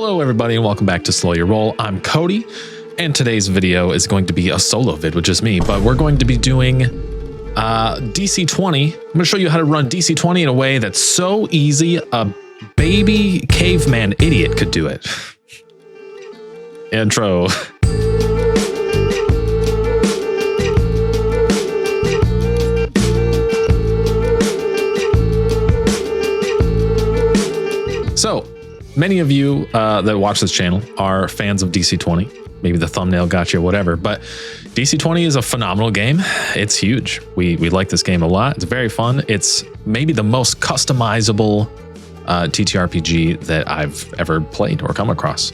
Hello everybody and welcome back to Slow Your Roll. I'm Cody and today's video is going to be a solo vid with just me, but we're going to be doing DC20. I'm going to show you how to run DC20 in a way that's so easy a baby caveman idiot could do it. Intro. So, many of you that watch this channel are fans of DC20. Maybe the thumbnail got you, whatever. But DC20 is a phenomenal game. It's huge. We like this game a lot. It's very fun. It's maybe the most customizable TTRPG that I've ever played or come across.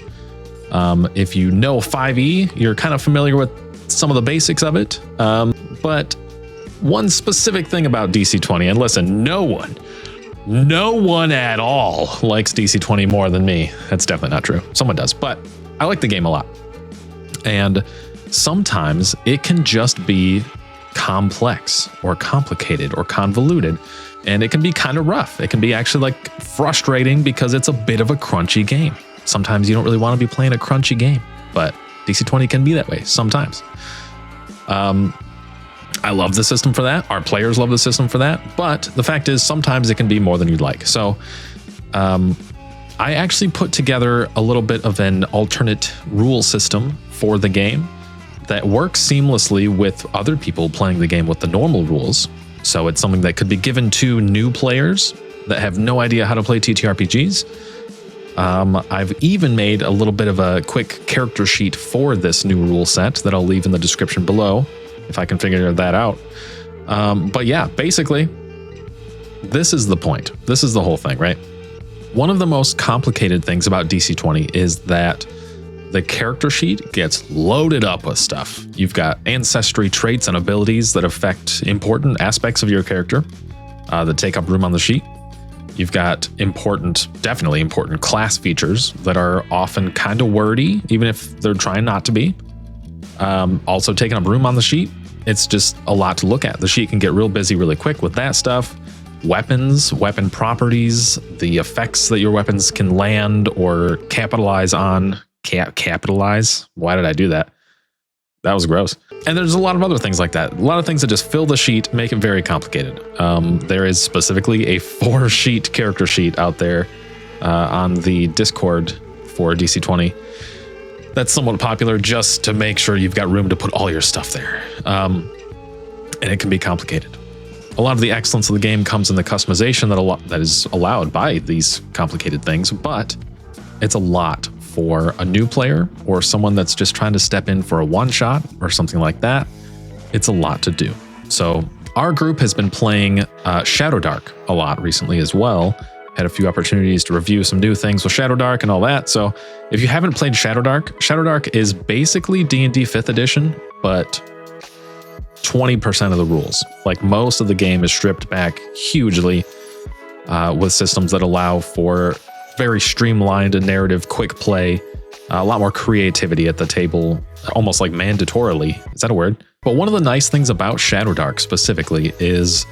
If you know 5e, you're kind of familiar with some of the basics of it. But one specific thing about DC20, and listen, no one at all likes DC20 more than me. That's definitely not true. Someone does, but I like the game a lot. And sometimes it can just be complex or complicated or convoluted, and it can be kind of rough. It can be actually like frustrating because it's a bit of a crunchy game. Sometimes you don't really want to be playing a crunchy game, but DC20 can be that way sometimes. I love the system for that. Our players love the system for that. But the fact is, sometimes it can be more than you'd like. So I actually put together a little bit of an alternate rule system for the game that works seamlessly with other people playing the game with the normal rules. So it's something that could be given to new players that have no idea how to play TTRPGs. I've even made a little bit of a quick character sheet for this new rule set that I'll leave in the description below, if I can figure that out. But yeah, basically, this is the point. This is the whole thing, right? One of the most complicated things about DC20 is that the character sheet gets loaded up with stuff. You've got ancestry traits and abilities that affect important aspects of your character that take up room on the sheet. You've got definitely important class features that are often kind of wordy, even if they're trying not to be. Also taking up room on the sheet. It's just a lot to look at. The sheet can get real busy really quick with that stuff. Weapons, weapon properties, the effects that your weapons can land or capitalize on. Capitalize? Why did I do that? That was gross. And there's a lot of other things like that. A lot of things that just fill the sheet, make it very complicated. There is specifically a 4-sheet character sheet out there on the Discord for DC20. That's somewhat popular just to make sure you've got room to put all your stuff there. And it can be complicated. A lot of the excellence of the game comes in the customization that is allowed by these complicated things, but it's a lot for a new player or someone that's just trying to step in for a one-shot or something like that. It's a lot to do. So our group has been playing Shadowdark a lot recently as well. Had a few opportunities to review some new things with Shadowdark and all that. So if you haven't played Shadowdark is basically D&D 5th edition, but 20% of the rules. Like most of the game is stripped back hugely with systems that allow for very streamlined and narrative quick play, a lot more creativity at the table, almost like mandatorily. Is that a word? But one of the nice things about Shadowdark specifically is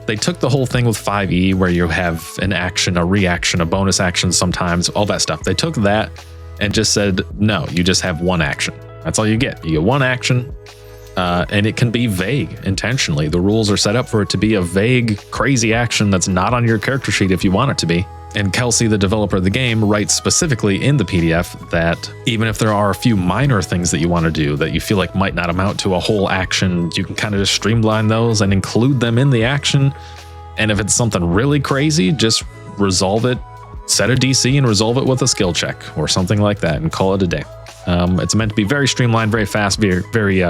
they took the whole thing with 5e where you have an action, a reaction, a bonus action sometimes, all that stuff. They took that and just said, no, you just have one action. That's all you get. You get one action, and it can be vague intentionally. The rules are set up for it to be a vague, crazy action that's not on your character sheet if you want it to be. And Kelsey, the developer of the game, writes specifically in the PDF that even if there are a few minor things that you want to do that you feel like might not amount to a whole action, you can kind of just streamline those and include them in the action. And if it's something really crazy, just resolve it, set a DC and resolve it with a skill check or something like that and call it a day. It's meant to be very streamlined, very fast, very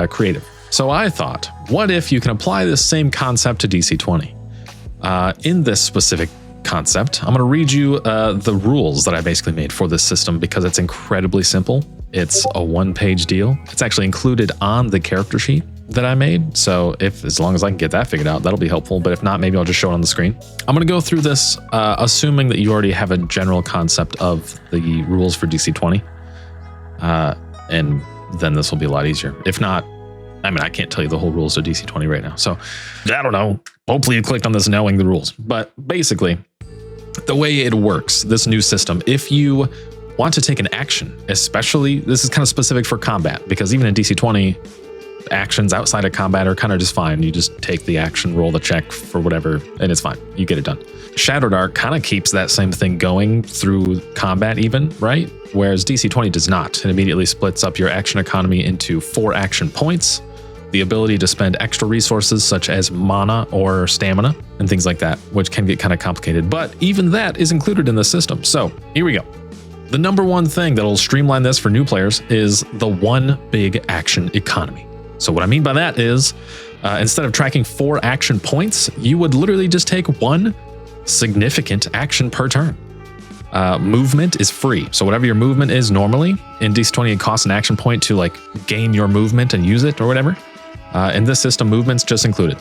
creative. So I thought, what if you can apply this same concept to DC20? In this specific concept, I'm going to read you the rules that I basically made for this system because it's incredibly simple. It's a 1-page deal. It's actually included on the character sheet that I made. So as long as I can get that figured out, that'll be helpful. But if not, maybe I'll just show it on the screen. I'm going to go through this assuming that you already have a general concept of the rules for DC20. And then this will be a lot easier. If not, I mean, I can't tell you the whole rules of DC20 right now. So I don't know. Hopefully you clicked on this knowing the rules. But basically, the way it works, this new system, if you want to take an action, especially, this is kind of specific for combat, because even in DC20, actions outside of combat are kind of just fine. You just take the action, roll the check for whatever, and it's fine. You get it done. Shadowdark kind of keeps that same thing going through combat even, right? Whereas DC20 does not. It immediately splits up your action economy into 4 action points, the ability to spend extra resources such as mana or stamina and things like that, which can get kind of complicated. But even that is included in the system. So here we go. The number one thing that'll streamline this for new players is the one big action economy. So what I mean by that is instead of tracking 4 action points, you would literally just take 1 significant action per turn. Movement is free. So whatever your movement is normally, in DC20 it costs an action point to like gain your movement and use it or whatever. In this system, movement's just included.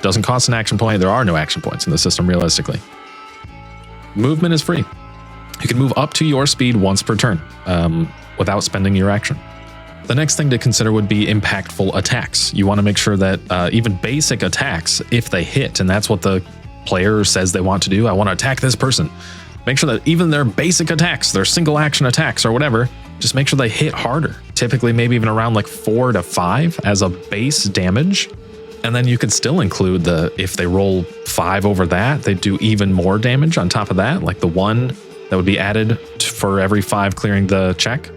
Doesn't cost an action point. There are no action points in the system realistically. Movement is free. You can move up to your speed once per turn without spending your action. The next thing to consider would be impactful attacks. You want to make sure that even basic attacks, if they hit, and that's what the player says they want to do, I want to attack this person. Make sure that even their basic attacks, their single action attacks or whatever, just make sure they hit harder. Typically maybe even around like 4 to 5 as a base damage. And then you could still include if they roll 5 over that, they do even more damage on top of that, like the 1 that would be added for every 5 clearing the check.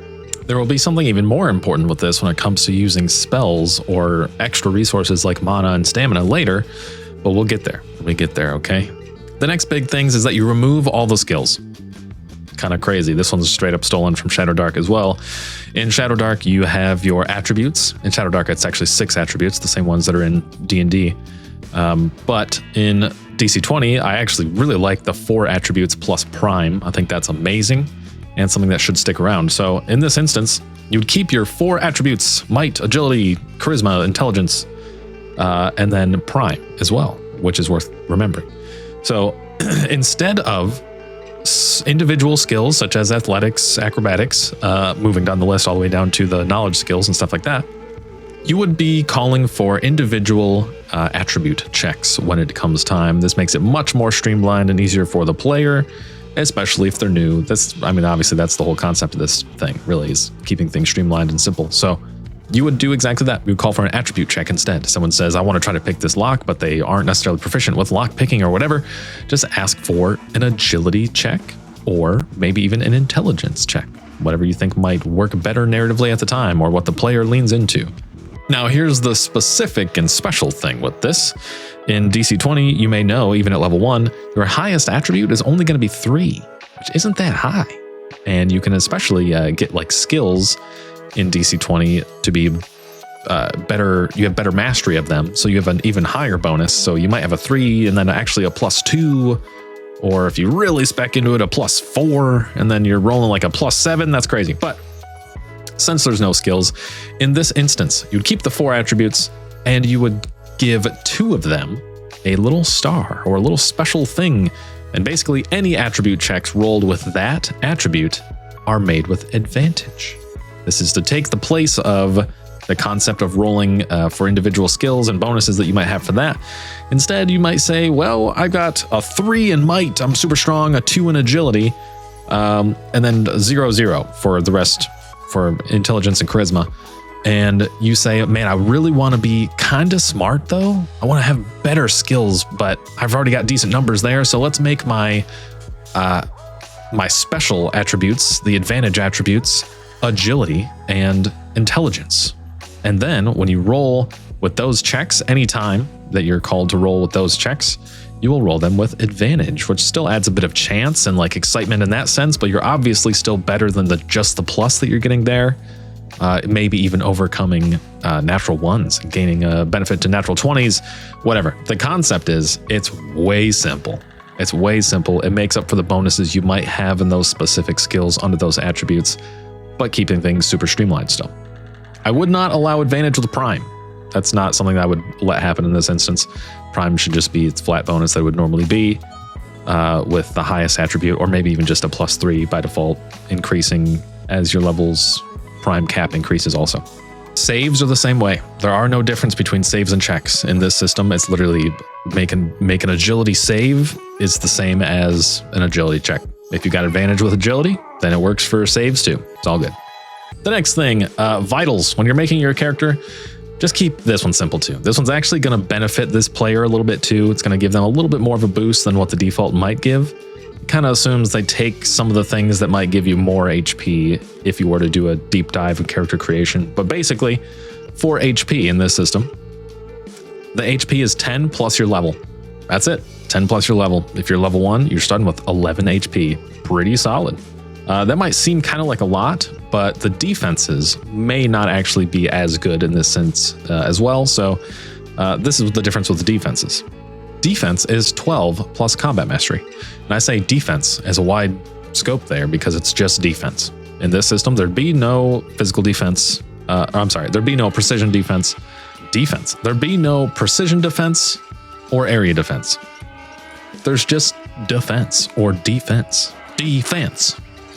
There will be something even more important with this when it comes to using spells or extra resources like mana and stamina later, but we'll get there when we get there, okay? The next big things is that you remove all the skills. Kind of crazy. This one's straight up stolen from Shadowdark as well. In Shadowdark, you have your attributes. In Shadowdark, it's actually 6 attributes, the same ones that are in D&D. But in DC20, I actually really like the 4 attributes plus Prime. I think that's amazing and something that should stick around. So in this instance, you would keep your 4 attributes: Might, Agility, Charisma, Intelligence, and then Prime as well, which is worth remembering. So instead of individual skills such as athletics, acrobatics, moving down the list all the way down to the knowledge skills and stuff like that, you would be calling for individual attribute checks when it comes time. This makes it much more streamlined and easier for the player, especially if they're new. Obviously that's the whole concept of this thing, really, is keeping things streamlined and simple. So you would do exactly that. We would call for an attribute check instead. Someone says, I want to try to pick this lock, but they aren't necessarily proficient with lock picking or whatever. Just ask for an agility check or maybe even an intelligence check, whatever you think might work better narratively at the time or what the player leans into. Now, here's the specific and special thing with this. In DC20, you may know, even at level 1, your highest attribute is only going to be 3, which isn't that high. And you can especially get like skills in DC20 to be better. You have better mastery of them, so you have an even higher bonus. So you might have a 3 and then actually a +2, or if you really spec into it, a +4, and then you're rolling like a +7. That's crazy. But since there's no skills, in this instance, you'd keep the 4 attributes and you would give 2 of them a little star or a little special thing. And basically any attribute checks rolled with that attribute are made with advantage. This is to take the place of the concept of rolling for individual skills and bonuses that you might have for that. Instead, you might say, well, I got a 3 in might, I'm super strong, a 2 in agility, and then 0 for the rest for intelligence and charisma. And you say, man, I really want to be kind of smart though. I want to have better skills, but I've already got decent numbers there. So let's make my my special attributes, the advantage attributes, agility and intelligence. And then when you roll with those checks, anytime that you're called to roll with those checks, you will roll them with advantage, which still adds a bit of chance and like excitement in that sense, but you're obviously still better than just the plus that you're getting there. Maybe even overcoming natural 1s and gaining a benefit to natural 20s, whatever. The concept is it's way simple. It's way simple. It makes up for the bonuses you might have in those specific skills under those attributes, but keeping things super streamlined still. I would not allow advantage with Prime. That's not something that I would let happen in this instance. Prime should just be its flat bonus that it would normally be with the highest attribute, or maybe even just a +3 by default, increasing as your level's Prime cap increases also. Saves are the same way. There are no difference between saves and checks in this system. It's literally make an agility save is the same as an agility check. If you got advantage with agility, then it works for saves too. It's all good. The next thing, vitals. When you're making your character, just keep this one simple too. This one's actually going to benefit this player a little bit too. It's going to give them a little bit more of a boost than what the default might give. It kind of assumes they take some of the things that might give you more HP if you were to do a deep dive of character creation. But basically, for HP in this system, the HP is 10 plus your level. That's it. 10 plus your level. If you're level 1, you're starting with 11 HP. Pretty solid. That might seem kind of like a lot, but the defenses may not actually be as good in this sense as well. So this is the difference with the defenses. Defense is 12 plus combat mastery. And I say defense as a wide scope there because it's just defense. In this system, there'd be no physical defense. There'd be no precision defense. There'd be no precision defense or area defense. There's just defense or defense.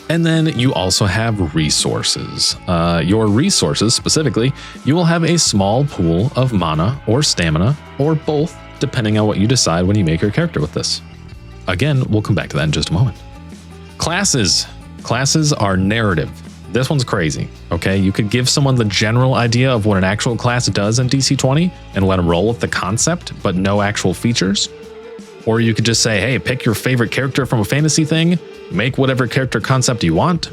And then you also have resources. Your resources specifically, you will have a small pool of mana or stamina or both, depending on what you decide when you make your character with this. Again, we'll come back to that in just a moment. Classes. Classes are narrative. This one's crazy, okay? You could give someone the general idea of what an actual class does in DC20 and let them roll with the concept, but no actual features. Or you could just say, hey, pick your favorite character from a fantasy thing, make whatever character concept you want,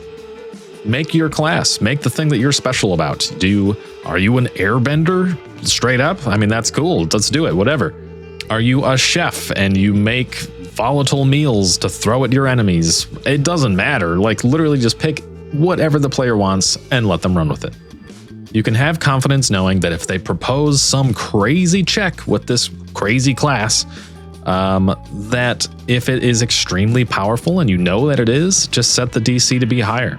make your class, make the thing that you're special about. Are you an airbender? Straight up? I mean, that's cool. Let's do it, whatever. Are you a chef and you make volatile meals to throw at your enemies? It doesn't matter. Like, literally just pick whatever the player wants and let them run with it. You can have confidence knowing that if they propose some crazy check with this crazy class, that if it is extremely powerful and you know that it is, just set the DC to be higher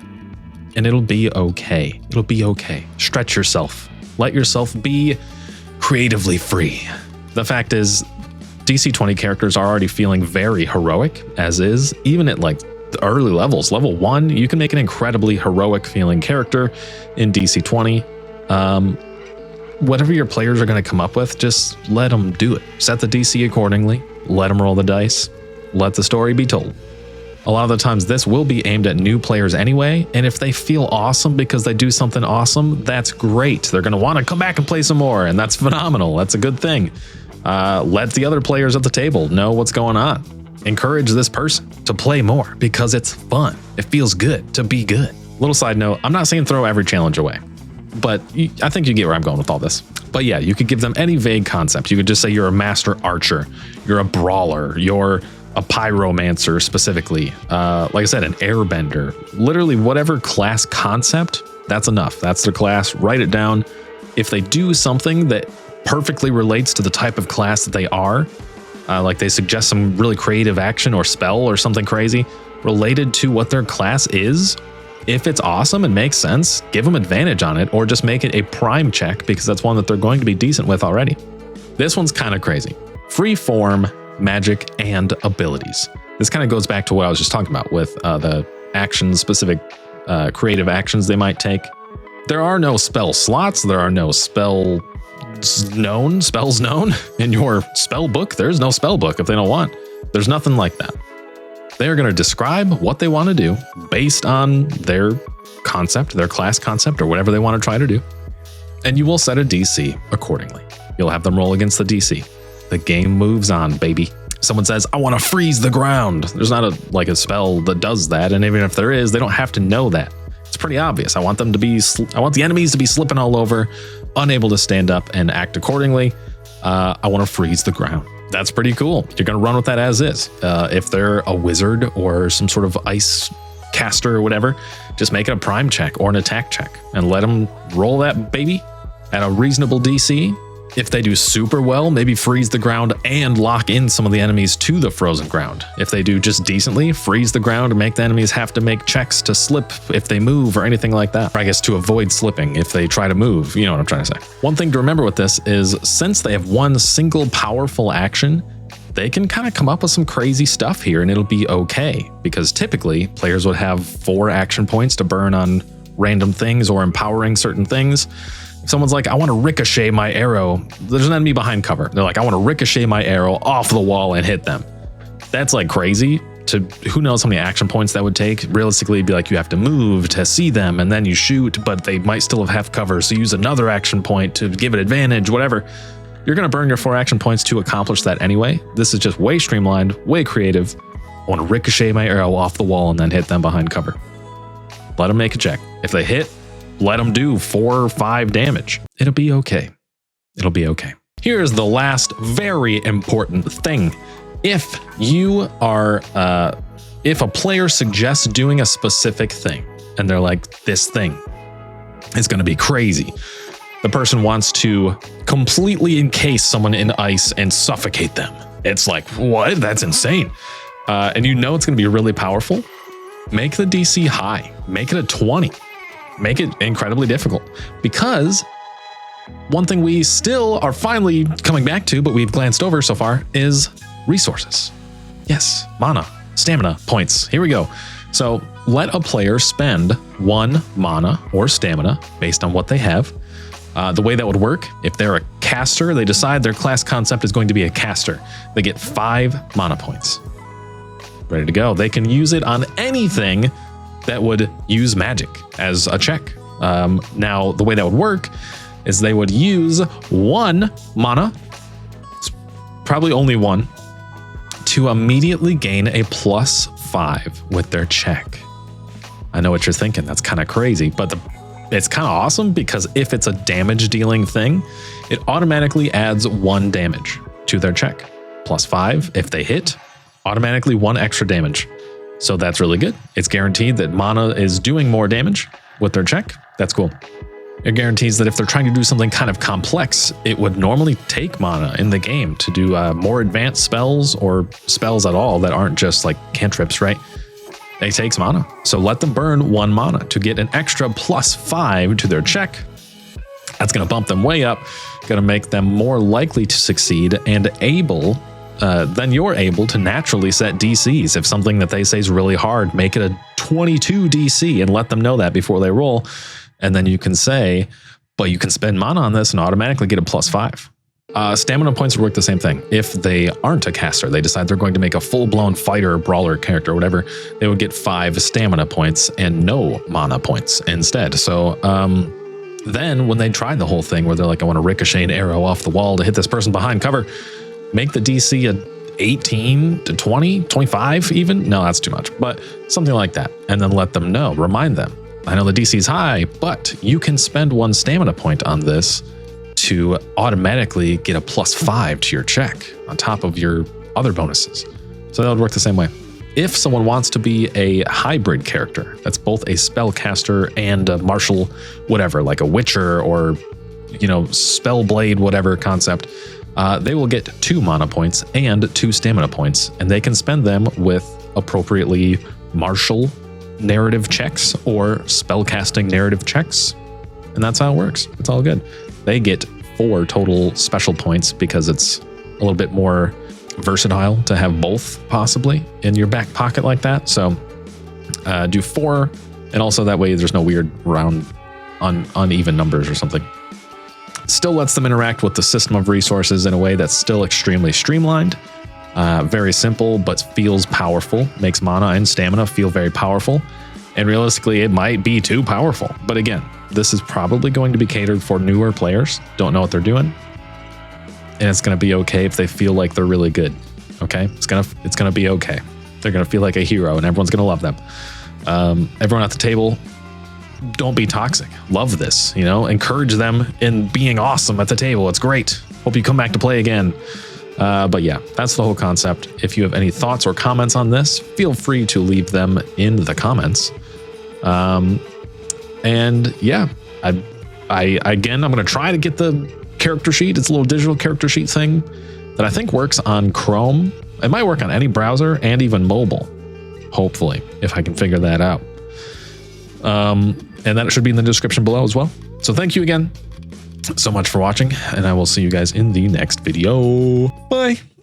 and it'll be okay. It'll be okay. Stretch yourself. Let yourself be creatively free. The fact is, DC20 characters are already feeling very heroic as is, even at like the early levels. Level 1, you can make an incredibly heroic feeling character in DC20. Whatever your players are going to come up with, just let them do it. Set the DC accordingly. Let them roll the dice. Let the story be told. A lot of the times this will be aimed at new players anyway, and if they feel awesome because they do something awesome, that's great. They're going to want to come back and play some more, and that's phenomenal. That's a good thing. Let the other players at the table know what's going on. Encourage this person to play more because it's fun. It feels good to be good. Little side note, I'm not saying throw every challenge away, but I think you get where I'm going with all this. But yeah, you could give them any vague concept. You could just say you're a master archer, you're a brawler, you're a pyromancer specifically. Like I said, an airbender. Literally whatever class concept, that's enough. That's their class. Write it down. If they do something that perfectly relates to the type of class that they are, like they suggest some really creative action or spell or something crazy related to what their class is, if it's awesome and makes sense, give them advantage on it or just make it a prime check because that's one that they're going to be decent with already. This one's kind of crazy. Freeform, magic, and abilities. This kind of goes back to what I was just talking about with the action-specific creative actions they might take. There are no spell slots. There are no spells known in your spell book. There's no spell book if they don't want. There's nothing like that. They're going to describe what they want to do based on their concept, their class concept, or whatever they want to try to do. And you will set a DC accordingly. You'll have them roll against the DC. The game moves on, baby. Someone says, I want to freeze the ground. There's not a spell that does that. And even if there is, they don't have to know that. It's pretty obvious. I want the enemies to be slipping all over, unable to stand up and act accordingly. I want to freeze the ground. That's pretty cool. You're going to run with that as is. If they're a wizard or some sort of ice caster or whatever, just make it a prime check or an attack check and let them roll that baby at a reasonable DC. If they do super well, maybe freeze the ground and lock in some of the enemies to the frozen ground. If they do just decently, freeze the ground and make the enemies have to make checks to slip if they move or anything like that. Or I guess to avoid slipping if they try to move. You know what I'm trying to say. One thing to remember with this is since they have one single powerful action, they can kind of come up with some crazy stuff here and it'll be okay. Because typically players would have 4 action points to burn on random things or empowering certain things. If someone's like, I want to ricochet my arrow, there's an enemy behind cover. They're like, I want to ricochet my arrow off the wall and hit them. That's like crazy. to who knows how many action points that would take. Realistically, it'd be like you have to move to see them and then you shoot, but they might still have half cover. So use another action point to give it advantage, whatever. You're going to burn your 4 action points to accomplish that anyway. This is just way streamlined, way creative. I want to ricochet my arrow off the wall and then hit them behind cover. Let them make a check. If they hit, let them do 4 or 5 damage. It'll be okay. It'll be okay. Here's the last very important thing. If you are, if a player suggests doing a specific thing and they're like, this thing is going to be crazy. The person wants to completely encase someone in ice and suffocate them. It's like, what? That's insane. And you know it's going to be really powerful. Make the DC high. Make it a 20. Make it incredibly difficult. Because one thing we still are finally coming back to, but we've glanced over so far, is resources. Yes, mana, stamina points. Here we go. So let a player spend 1 mana or stamina based on what they have. The way that would work, if they're a caster, they decide their class concept is going to be a caster. They get 5 mana points. Ready to go. They can use it on anything that would use magic as a check. Now, the way that would work is they would use 1 mana, it's probably only 1, to immediately gain a +5 with their check. I know what you're thinking. That's kind of crazy, but it's kind of awesome because if it's a damage dealing thing, it automatically adds 1 damage to their check. +5 if they hit, automatically 1 extra damage. So that's really good. It's guaranteed that mana is doing more damage with their check. That's cool. It guarantees that if they're trying to do something kind of complex, it would normally take mana in the game to do more advanced spells or spells at all that aren't just like cantrips, right? It takes mana. So let them burn 1 mana to get an extra +5 to their check. That's going to bump them way up, going to make them more likely to succeed and able, then you're able to naturally set DCs. If something that they say is really hard, make it a 22 DC and let them know that before they roll. And then you can say, but you can spend mana on this and automatically get a +5. Stamina points would work the same thing. If they aren't a caster, they decide they're going to make a full-blown fighter, brawler character, or whatever, they would get 5 stamina points and no mana points instead. So then when they try the whole thing where they're like, I want to ricochet an arrow off the wall to hit this person behind cover, make the DC a 18 to 20, 25 even? No, that's too much, but something like that. And then let them know, remind them, I know the DC is high, but you can spend 1 stamina point on this to automatically get a +5 to your check on top of your other bonuses. So that would work the same way. If someone wants to be a hybrid character, that's both a spellcaster and a martial whatever, like a witcher or, you know, spellblade, whatever concept, they will get 2 mana points and 2 stamina points, and they can spend them with appropriately martial narrative checks or spellcasting narrative checks. And that's how it works. It's all good. They get 4 total special points because it's a little bit more versatile to have both possibly in your back pocket like that. So do 4, and also that way there's no weird round uneven numbers or something. Still lets them interact with the system of resources in a way that's still extremely streamlined. Very simple, but feels powerful. Makes mana and stamina feel very powerful. And realistically, it might be too powerful. But again, this is probably going to be catered for newer players. Don't know what they're doing. And it's going to be okay if they feel like they're really good. Okay? It's gonna be okay. They're going to feel like a hero and everyone's going to love them. Everyone at the table, don't be toxic. Love this, you know? Encourage them in being awesome at the table. It's great. Hope you come back to play again. But yeah, that's the whole concept. If you have any thoughts or comments on this, feel free to leave them in the comments. And yeah, again, I'm going to try to get the character sheet. It's a little digital character sheet thing that I think works on Chrome. It might work on any browser and even mobile, hopefully, if I can figure that out. And that should be in the description below as well. So thank you again so much for watching, and I will see you guys in the next video. Bye.